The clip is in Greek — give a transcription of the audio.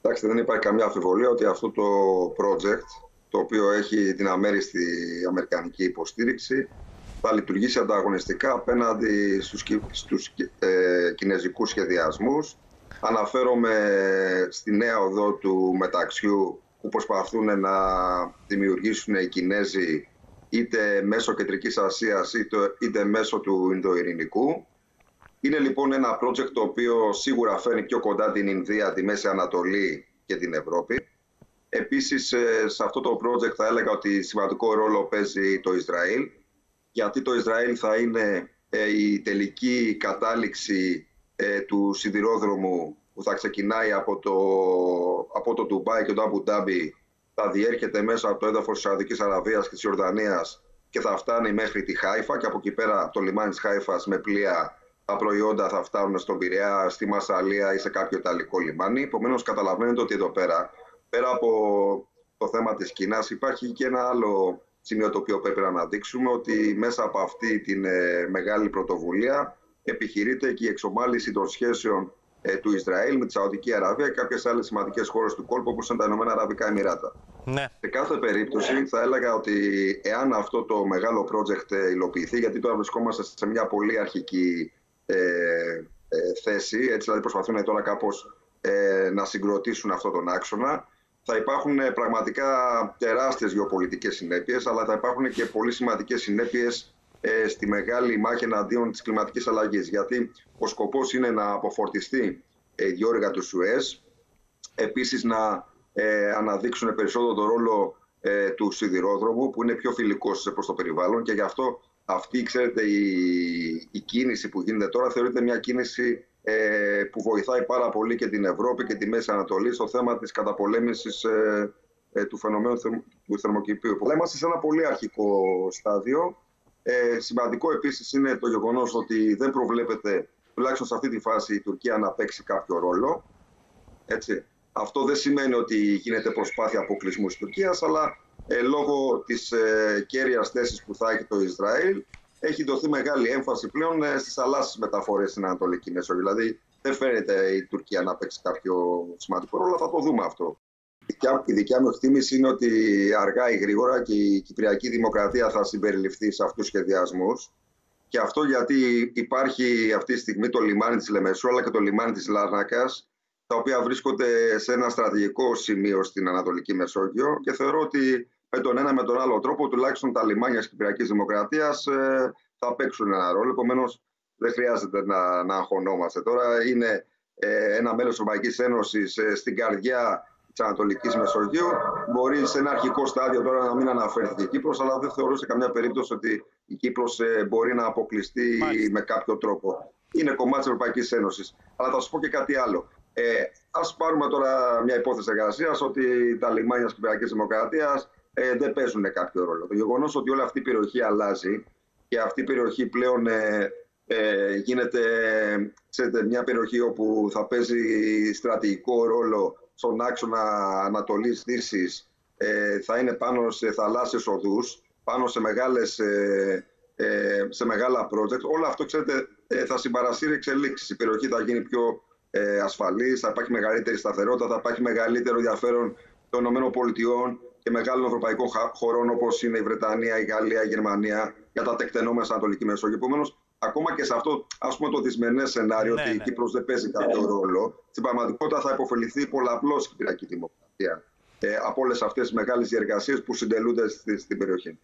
Εντάξει, δεν υπάρχει καμία αμφιβολία ότι αυτό το project, το οποίο έχει την αμέριστη αμερικανική υποστήριξη, θα λειτουργήσει ανταγωνιστικά απέναντι στους κινέζικους σχεδιασμούς. Αναφέρομαι στη νέα οδό του μεταξιού που προσπαθούν να δημιουργήσουν οι Κινέζοι είτε μέσω Κεντρικής Ασίας είτε μέσω του Ινδοειρηνικού. Είναι λοιπόν ένα project το οποίο σίγουρα φέρνει πιο κοντά την Ινδία, τη Μέση Ανατολή και την Ευρώπη. Επίσης, σε αυτό το project θα έλεγα ότι σημαντικό ρόλο παίζει το Ισραήλ, γιατί το Ισραήλ θα είναι η τελική κατάληξη του σιδηρόδρομου που θα ξεκινάει από το Ντουμπάι και το Αμπου Ντάμπι, θα διέρχεται μέσα από το έδαφος της Σαουδικής Αραβίας και της Ιορδανίας και θα φτάνει μέχρι τη Χάιφα, και από εκεί πέρα, από το λιμάνι της Χάιφας, με πλοία τα προϊόντα θα φτάνουν στον Πειραιά, στη Μασσαλία ή σε κάποιο ιταλικό λιμάνι. Επομένως, καταλαβαίνετε ότι εδώ πέρα από το θέμα της Κίνας, υπάρχει και ένα άλλο σημείο το οποίο πρέπει να αναδείξουμε, ότι μέσα από αυτή τη μεγάλη πρωτοβουλία επιχειρείται και η εξομάλυση των σχέσεων του Ισραήλ με τη Σαουδική Αραβία και κάποιες άλλες σημαντικές χώρες του κόλπου, όπως είναι τα Ηνωμένα Αραβικά Εμιράτα. Ναι. Σε κάθε περίπτωση θα έλεγα ότι εάν αυτό το μεγάλο project υλοποιηθεί, γιατί τώρα βρισκόμαστε σε μια πολύ αρχική θέση, έτσι δηλαδή προσπαθούν τώρα κάπως να συγκροτήσουν αυτόν τον άξονα, θα υπάρχουν πραγματικά τεράστιες γεωπολιτικές συνέπειες, αλλά θα υπάρχουν και πολύ σημαντικές συνέπειες στη μεγάλη μάχη εναντίον της κλιματικής αλλαγής. Γιατί ο σκοπός είναι να αποφορτιστεί η διόρυγα του Σουέζ, επίσης να αναδείξουν περισσότερο τον ρόλο του σιδηρόδρομου, που είναι πιο φιλικός προς το περιβάλλον, και γι' αυτό αυτή, ξέρετε, η κίνηση που γίνεται τώρα θεωρείται μια κίνηση που βοηθάει πάρα πολύ και την Ευρώπη και τη Μέση Ανατολή στο θέμα της καταπολέμησης του φαινομένου του θερμοκηπίου. Είμαστε σε ένα πολύ αρχικό στάδιο. Σημαντικό επίσης είναι το γεγονός ότι δεν προβλέπεται, τουλάχιστον σε αυτή τη φάση, η Τουρκία να παίξει κάποιο ρόλο. Έτσι. Αυτό δεν σημαίνει ότι γίνεται προσπάθεια αποκλεισμού της Τουρκίας, αλλά λόγω της κέρυας θέσης που θα έχει το Ισραήλ, έχει δοθεί μεγάλη έμφαση πλέον στις θαλάσσιες μεταφορές στην Ανατολική Μεσόγειο. Δηλαδή, δεν φαίνεται η Τουρκία να παίξει κάποιο σημαντικό ρόλο, θα το δούμε αυτό. Η δικιά μου εκτίμηση είναι ότι αργά ή γρήγορα και η Κυπριακή Δημοκρατία θα συμπεριληφθεί σε αυτούς τους σχεδιασμούς. Και αυτό γιατί υπάρχει αυτή τη στιγμή το λιμάνι της Λεμεσού αλλά και το λιμάνι της Λάρνακας, τα οποία βρίσκονται σε ένα στρατηγικό σημείο στην Ανατολική Μεσόγειο, και θεωρώ ότι με τον ένα με τον άλλο τρόπο, τουλάχιστον τα λιμάνια της Κυπριακής Δημοκρατίας θα παίξουν ένα ρόλο. Επομένως, δεν χρειάζεται να αγχωνόμαστε. Τώρα είναι ένα μέλος της Ευρωπαϊκής Ένωσης στην καρδιά της Ανατολικής Μεσογείου. Μπορεί σε ένα αρχικό στάδιο τώρα να μην αναφέρθηκε η Κύπρος, αλλά δεν θεωρώ σε καμιά περίπτωση ότι η Κύπρος μπορεί να αποκλειστεί με κάποιο τρόπο. Είναι κομμάτι της Ευρωπαϊκής Ένωσης. Αλλά θα σας πω και κάτι άλλο. Ας πάρουμε τώρα μια υπόθεση εργασίας ότι τα λιμάνια της Κυπριακής Δημοκρατίας δεν παίζουν κάποιο ρόλο. Το γεγονός ότι όλη αυτή η περιοχή αλλάζει και αυτή η περιοχή πλέον γίνεται, ξέρετε, μια περιοχή όπου θα παίζει στρατηγικό ρόλο στον άξονα Ανατολής-Δύσης, θα είναι πάνω σε θαλάσσιες οδούς, πάνω σε μεγάλα project. Όλο αυτό, ξέρετε, θα συμπαρασύρει εξελίξεις. Η περιοχή θα γίνει πιο ασφαλής, θα υπάρχει μεγαλύτερη σταθερότητα, θα υπάρχει μεγαλύτερο ενδιαφέρον των ΗΠΑ και μεγάλων ευρωπαϊκών χωρών όπως είναι η Βρετανία, η Γαλλία, η Γερμανία, για τα τεκτενόμενα στην Ανατολική Μεσόγειο. Επομένως, ακόμα και σε αυτό, ας πούμε, το δυσμενές σενάριο, ότι η Κύπρος δεν παίζει κάποιο ρόλο, στην πραγματικότητα θα υποφεληθεί πολλαπλώς η Κυπριακή Δημοκρατία από όλες αυτές τις μεγάλες διεργασίες που συντελούνται στην περιοχή.